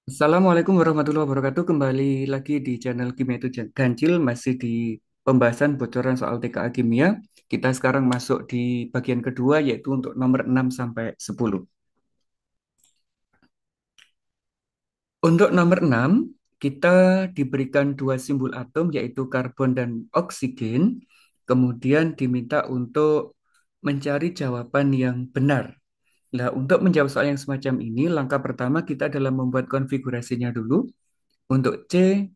Assalamualaikum warahmatullahi wabarakatuh. Kembali lagi di channel Kimia itu Ganjil, masih di pembahasan bocoran soal TKA Kimia. Kita sekarang masuk di bagian kedua, yaitu untuk nomor 6 sampai 10. Untuk nomor 6 kita diberikan dua simbol atom, yaitu karbon dan oksigen. Kemudian diminta untuk mencari jawaban yang benar. Nah, untuk menjawab soal yang semacam ini, langkah pertama kita adalah membuat konfigurasinya dulu. Untuk C,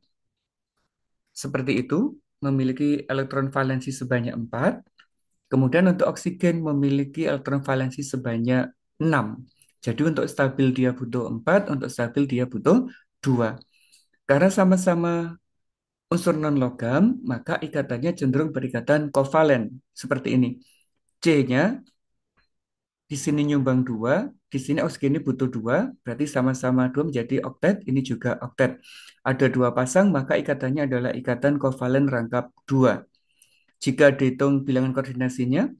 seperti itu, memiliki elektron valensi sebanyak 4. Kemudian untuk oksigen memiliki elektron valensi sebanyak 6. Jadi untuk stabil dia butuh 4, untuk stabil dia butuh 2. Karena sama-sama unsur non-logam, maka ikatannya cenderung berikatan kovalen. Seperti ini. C-nya di sini nyumbang 2, di sini oksigen ini butuh 2, berarti sama-sama 2 menjadi oktet, ini juga oktet. Ada dua pasang, maka ikatannya adalah ikatan kovalen rangkap 2. Jika dihitung bilangan koordinasinya,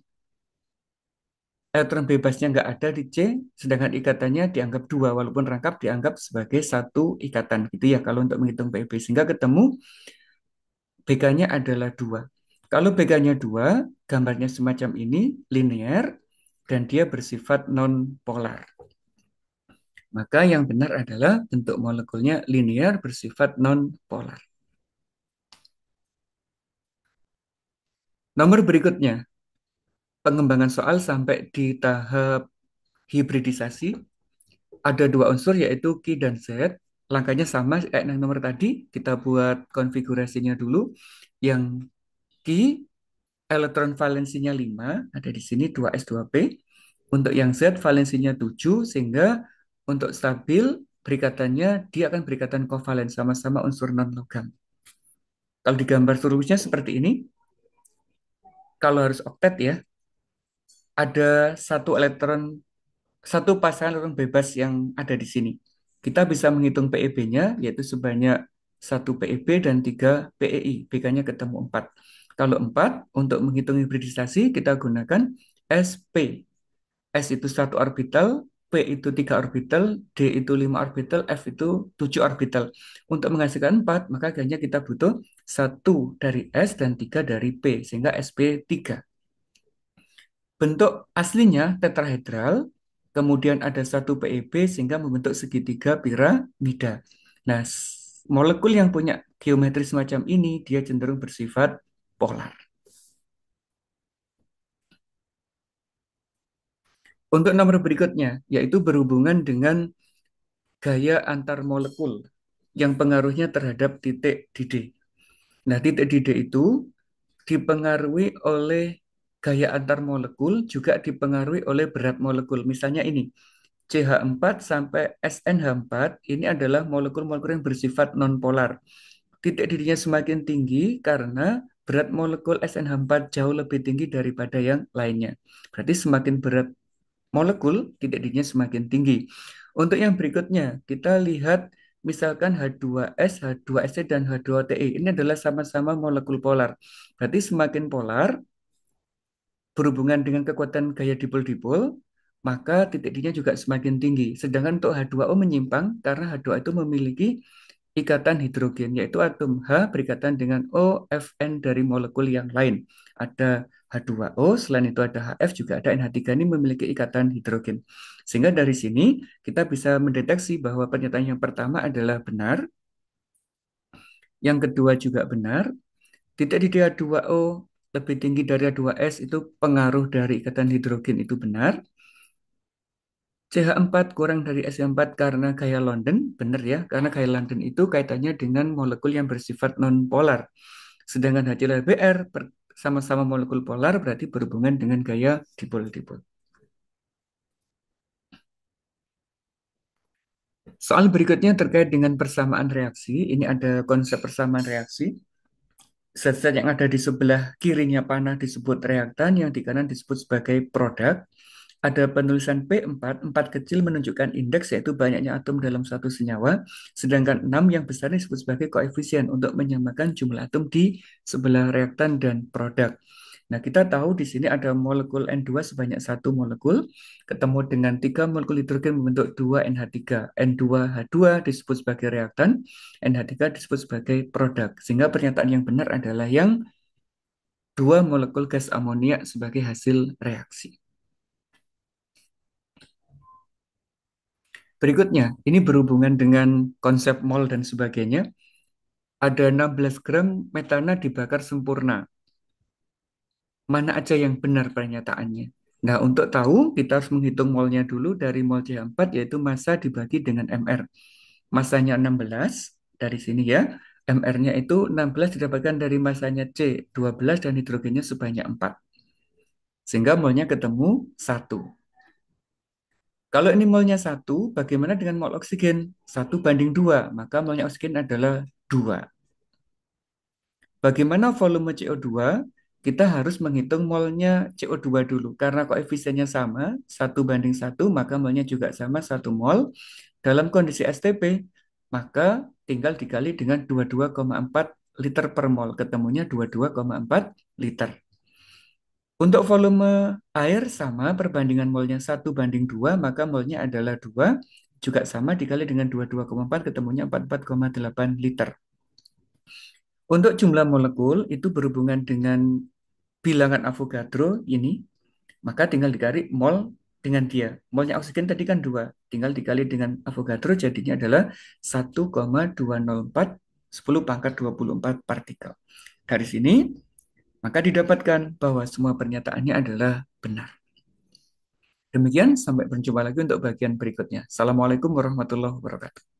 elektron bebasnya nggak ada di C, sedangkan ikatannya dianggap 2, walaupun rangkap dianggap sebagai satu ikatan. Gitu ya, kalau untuk menghitung PEB. Sehingga ketemu BK-nya adalah 2. Kalau BK-nya 2, gambarnya semacam ini, linear, dan dia bersifat non-polar. Maka yang benar adalah bentuk molekulnya linear bersifat non-polar. Nomor berikutnya, pengembangan soal sampai di tahap hibridisasi. Ada dua unsur yaitu Ki dan Z. Langkahnya sama kayak yang nomor tadi. Kita buat konfigurasinya dulu. Yang Ki, elektron valensinya 5, ada di sini 2s2p. Untuk yang Z, valensinya 7, sehingga untuk stabil, berikatannya dia akan berikatan kovalen sama-sama unsur non-logam. Kalau digambar seluruhnya seperti ini, kalau harus oktet ya, ada satu pasangan elektron bebas yang ada di sini. Kita bisa menghitung PEB-nya, yaitu sebanyak satu PEB dan 3 PEI. BK-nya ketemu 4. Kalau 4, untuk menghitung hibridisasi, kita gunakan SP. S itu satu orbital, P itu 3 orbital, D itu 5 orbital, F itu 7 orbital. Untuk menghasilkan 4, maka akhirnya kita butuh satu dari S dan 3 dari P, sehingga SP3. Bentuk aslinya tetrahedral, kemudian ada satu PEB sehingga membentuk segitiga piramida. Nah, molekul yang punya geometri semacam ini dia cenderung bersifat polar. Untuk nomor berikutnya, yaitu berhubungan dengan gaya antar molekul yang pengaruhnya terhadap titik di D. Nah, titik di D itu dipengaruhi oleh gaya antar molekul, juga dipengaruhi oleh berat molekul. Misalnya ini, CH4 sampai SNH4 ini adalah molekul-molekul yang bersifat nonpolar. Titik didihnya semakin tinggi karena berat molekul SNH4 jauh lebih tinggi daripada yang lainnya. Berarti semakin berat molekul, titik didihnya semakin tinggi. Untuk yang berikutnya, kita lihat misalkan H2S, H2SC, dan H2TE. Ini adalah sama-sama molekul polar. Berarti semakin polar, berhubungan dengan kekuatan gaya dipol-dipol, maka titik D-nya juga semakin tinggi. Sedangkan untuk H2O menyimpang karena H2O itu memiliki ikatan hidrogen, yaitu atom H berikatan dengan O, Fn dari molekul yang lain. Ada H2O, selain itu ada HF, juga ada NH3 ini memiliki ikatan hidrogen. Sehingga dari sini kita bisa mendeteksi bahwa pernyataan yang pertama adalah benar, yang kedua juga benar, titik di H2O lebih tinggi dari H2S itu pengaruh dari ikatan hidrogen itu benar. CH4 kurang dari SH4 karena gaya London, benar ya, karena gaya London itu kaitannya dengan molekul yang bersifat non-polar. Sedangkan HCl-Br sama-sama molekul polar berarti berhubungan dengan gaya dipol-dipol. Soal berikutnya terkait dengan persamaan reaksi. Ini ada konsep persamaan reaksi. Zat-zat yang ada di sebelah kirinya panah disebut reaktan, yang di kanan disebut sebagai produk. Ada penulisan P4, 4 kecil menunjukkan indeks yaitu banyaknya atom dalam satu senyawa, sedangkan 6 yang besar disebut sebagai koefisien untuk menyamakan jumlah atom di sebelah reaktan dan produk. Nah, kita tahu di sini ada molekul N2 sebanyak satu molekul, ketemu dengan tiga molekul hidrogen membentuk 2 NH3. N2H2 disebut sebagai reaktan, NH3 disebut sebagai produk. Sehingga pernyataan yang benar adalah yang dua molekul gas amoniak sebagai hasil reaksi. Berikutnya, ini berhubungan dengan konsep mol dan sebagainya. Ada 16 gram metana dibakar sempurna. Mana aja yang benar pernyataannya? Nah, untuk tahu, kita harus menghitung molnya dulu dari mol CH4, yaitu massa dibagi dengan MR. Massanya 16, dari sini ya. MR-nya itu 16 didapatkan dari massanya C, 12, dan hidrogennya sebanyak 4. Sehingga molnya ketemu 1. Kalau ini molnya 1, bagaimana dengan mol oksigen? 1:2, maka molnya oksigen adalah 2. Bagaimana volume CO2? Kita harus menghitung molnya CO2 dulu. Karena koefisiennya sama, 1:1, maka molnya juga sama 1 mol. Dalam kondisi STP, maka tinggal dikali dengan 22,4 liter per mol. Ketemunya 22,4 liter. Untuk volume air sama, perbandingan molnya 1:2, maka molnya adalah 2. Juga sama dikali dengan 22,4, ketemunya 44,8 liter. Untuk jumlah molekul itu berhubungan dengan bilangan Avogadro ini, maka tinggal dikali mol dengan dia. Molnya oksigen tadi kan 2, tinggal dikali dengan Avogadro jadinya adalah 1,204 10 pangkat 24 partikel. Dari sini, maka didapatkan bahwa semua pernyataannya adalah benar. Demikian, sampai berjumpa lagi untuk bagian berikutnya. Assalamualaikum warahmatullahi wabarakatuh.